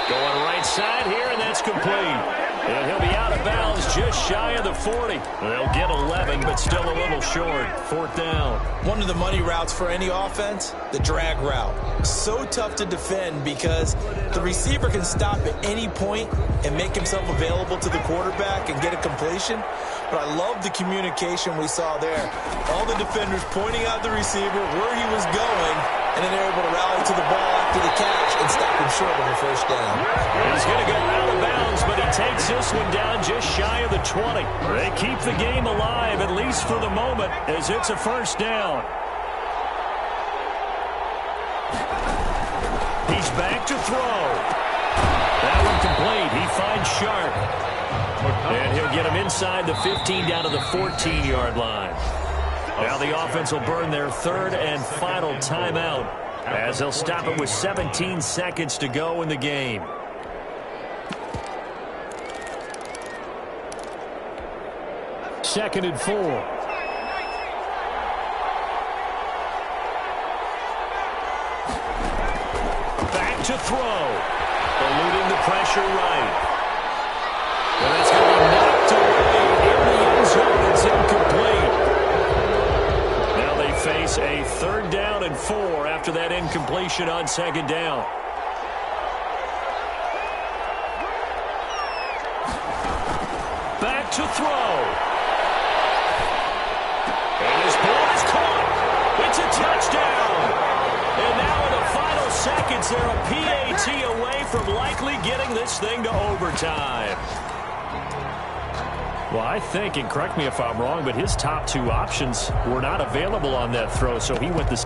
Going right side here, and that's complete. And he'll be out of bounds just shy of the 40. They'll get 11, but still a little short. 4th down. One of the money routes for any offense, the drag route. So tough to defend because the receiver can stop at any point and make himself available to the quarterback and get a completion. But I love the communication we saw there. All the defenders pointing out the receiver, where he was going, and then they're able to rally to the ball after the catch and stop him short of a first down. He's going to go out of bounds, but he takes this one down just shy of the 20. They keep the game alive, at least for the moment, as it's a first down. He's back to throw. That one complete. He finds Sharp. And he'll get him inside the 15 down to the 14-yard line. Now the offense will burn their 3rd and final timeout as they'll stop it with 17 seconds to go in the game. Second and 4. Back to throw. Eluding the pressure right. And that's going to be knocked away in the end zone. It's incomplete. Now they face a 3rd down and 4 after that incompletion on 2nd down. back to throw. And his ball is caught. It's a touchdown. And now in the final seconds, they're a PAT away from likely getting this thing to overtime. Well, I think, and correct me if I'm wrong, but his top two options were not available on that throw, so he went this.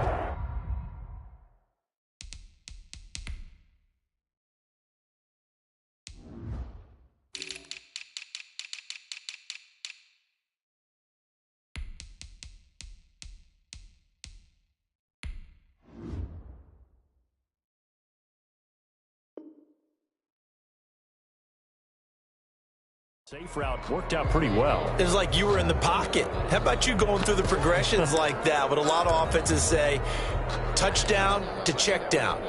Safe route worked out pretty well. It was like you were in the pocket. How about you going through the progressions like that? What a lot of offenses say, touchdown to check down.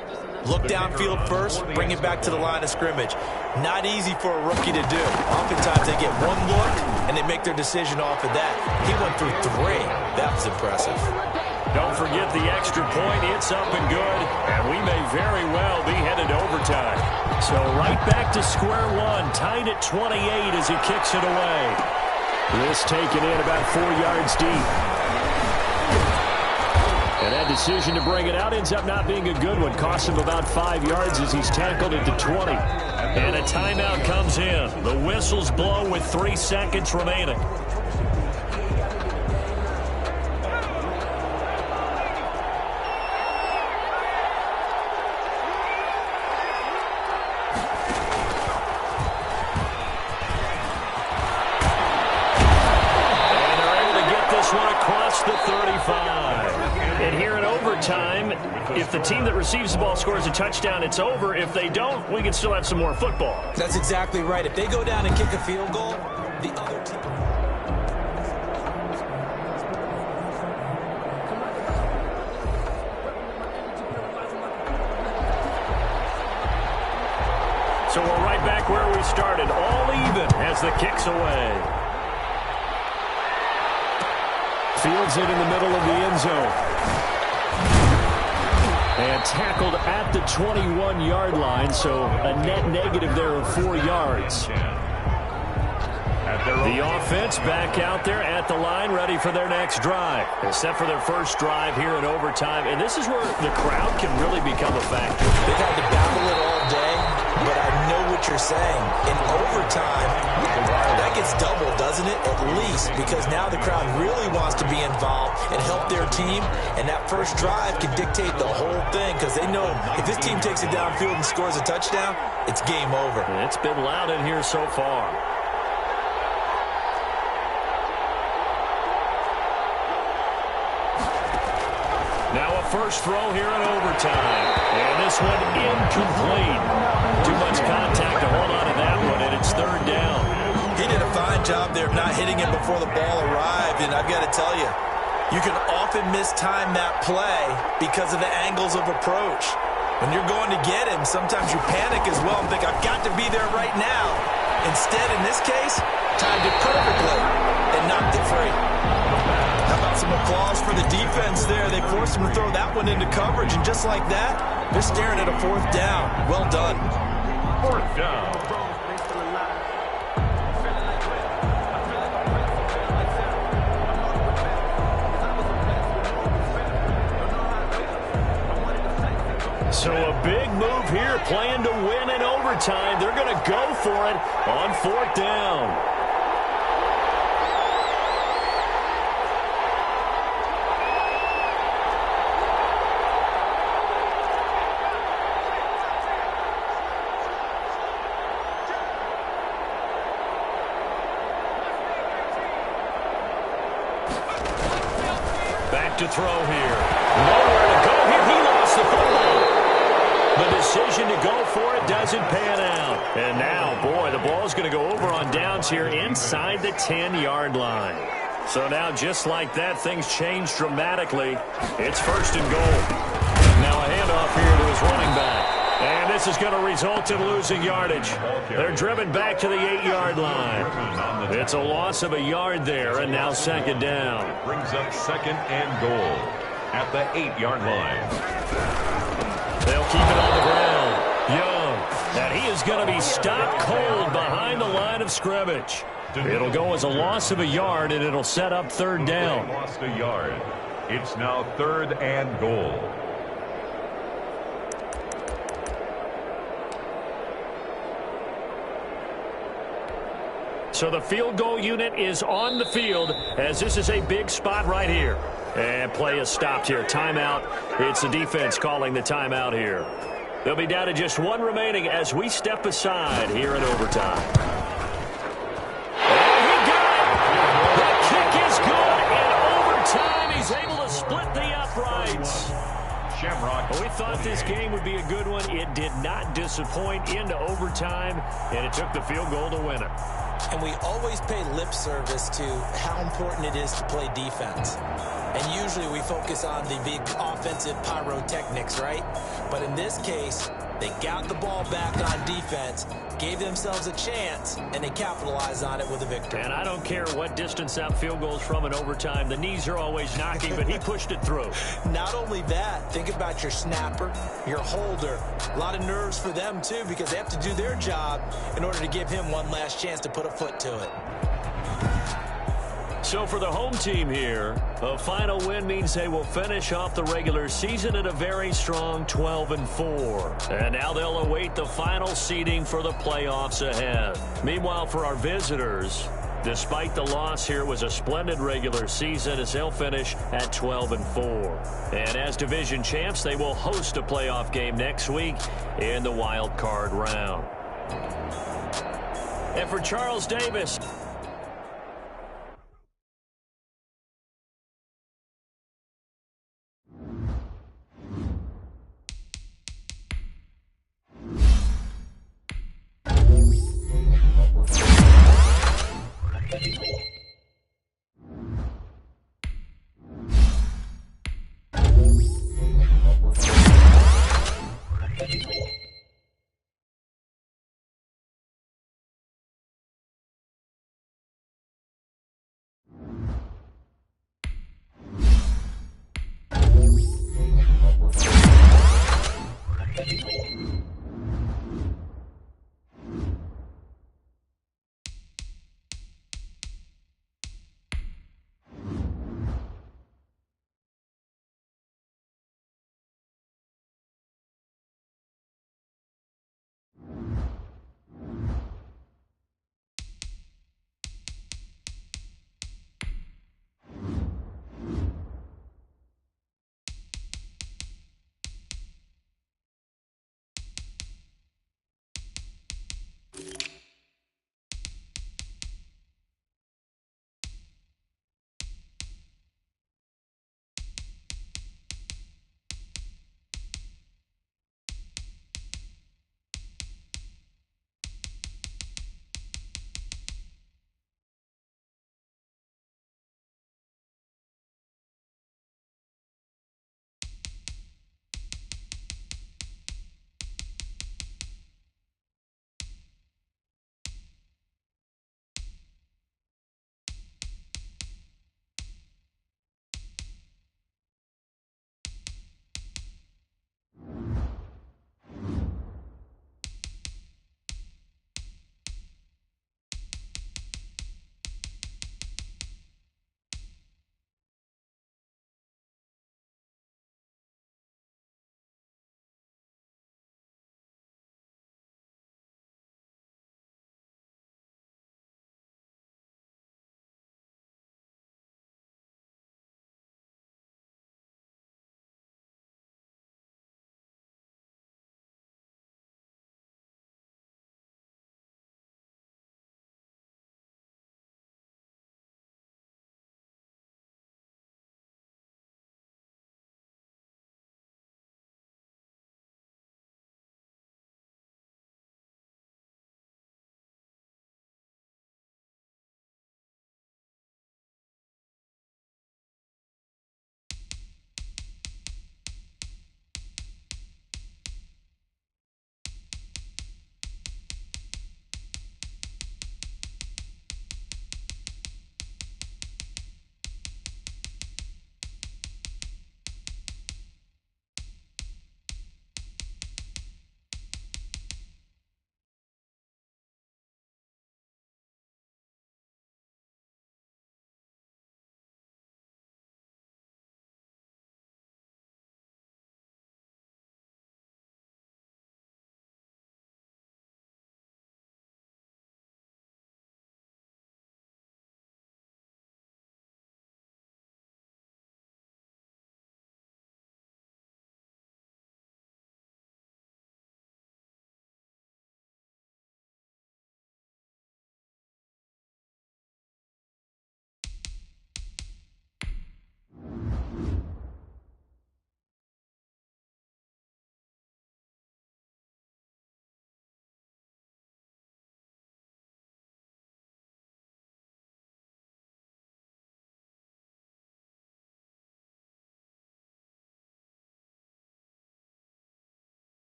Look downfield first, bring it back to the line of scrimmage. Not easy for a rookie to do. Oftentimes they get one look, and they make their decision off of that. He went through three. That was impressive. Don't forget the extra point. It's up and good, and we may very well be headed to overtime. So right back to square one, tied at 28 as he kicks it away. This taken in about 4 yards deep. And that decision to bring it out ends up not being a good one. Costs him about 5 yards as he's tackled it to 20. And a timeout comes in. The whistles blow with 3 seconds remaining. The 35. And here in overtime, if the team that receives the ball scores a touchdown, it's over. If they don't, we can still have some more football. That's exactly right. If they go down and kick a field goal, the other team... So we're right back where we started. All even as the kick's away. Fields it in the middle of the end zone. And tackled at the 21-yard line, so a net negative there of 4 yards. The offense back out there at the line, ready for their next drive. Except for their first drive here in overtime. And this is where the crowd can really become a factor. They've had to battle it all day, but I know what you're saying. In overtime, that gets doubled, doesn't it? At least, because now the crowd really wants to be involved and help their team. And that first drive can dictate the whole thing, because they know if this team takes it downfield and scores a touchdown, it's game over. And it's been loud in here so far. Now a first throw here in overtime. And this one incomplete. Too much contact to hold on to that one, and it's third down. He did a fine job there of not hitting him before the ball arrived, and I've got to tell you, you can often mistime that play because of the angles of approach. When you're going to get him, sometimes you panic as well and think, I've got to be there right now. Instead, in this case, timed it perfectly and knocked it free. How about some applause for the defense there? They forced him to throw that one into coverage, and just like that, they're staring at a fourth down. Well done. Fourth down. So a big move here, playing to win in overtime. They're going to go for it on fourth down. Back to throw here. Nowhere to go here. He lost the football. The decision to go for it doesn't pan out. And now, boy, the ball's going to go over on downs here inside the 10-yard line. So now, just like that, things change dramatically. It's first and goal. Now a handoff here to his running back. And this is going to result in losing yardage. They're driven back to the 8-yard line. It's a loss of a yard there, and now second down. Brings up second and goal at the 8-yard line. They'll keep it on the ground. Young. And he is going to be stopped cold behind the line of scrimmage. It'll go as a loss of a yard, and it'll set up third down. Lost a yard. It's now 3rd and goal. So the field goal unit is on the field as this is a big spot right here. And play is stopped here. Timeout. It's the defense calling the timeout here. They'll be down to just one remaining as we step aside here in overtime. And he got it! The kick is good. In overtime, he's able to split the uprights. Shamrocks. We thought this game would be a good one. It did not disappoint into overtime, and it took the field goal to win it. And we always pay lip service to how important it is to play defense. And usually we focus on the big offensive pyrotechnics, right? But in this case, they got the ball back on defense, gave themselves a chance, and they capitalized on it with a victory. And I don't care what distance that field goal is from in overtime. The knees are always knocking, but he pushed it through. Not only that, think about your snapper, your holder. A lot of nerves for them, too, because they have to do their job in order to give him one last chance to put a foot to it. So for the home team here, a final win means they will finish off the regular season at a very strong 12-4. And now they'll await the final seeding for the playoffs ahead. Meanwhile, for our visitors, despite the loss here, it was a splendid regular season as they'll finish at 12-4. And as division champs, they will host a playoff game next week in the wild card round. And for Charles Davis,